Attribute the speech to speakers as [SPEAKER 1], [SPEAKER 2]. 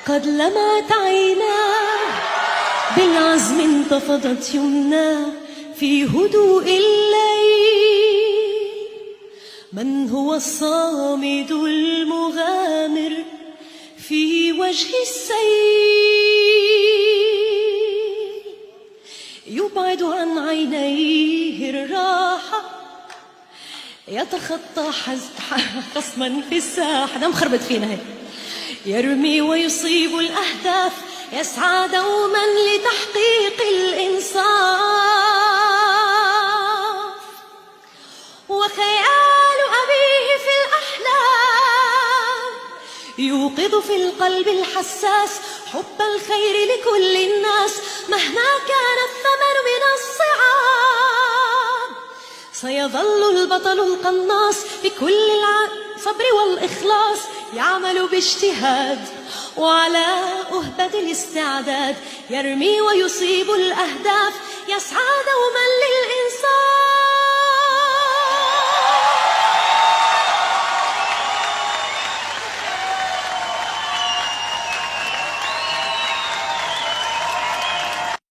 [SPEAKER 1] قد لمعت عيناه بالعزم انتفضت يمناه في هدوء الليل. من هو الصامد المغامر في وجه السيل؟ يبعد عن عينيه الراحة، يتخطى خصما في الساحة. ده مخربط فينا هيك. يرمي ويصيب الأهداف، يسعى دوما لتحقيق الإنصاف. وخيال أبيه في الأحلام يوقظ في القلب الحساس حب الخير لكل الناس. مهما كان الثمن من الصعاب، سيظل البطل القناص بكل الصبر والإخلاص، يعمل باجتهاد وعلى أهبة الاستعداد. يرمي ويصيب الأهداف، يسعى دوما للإنسان.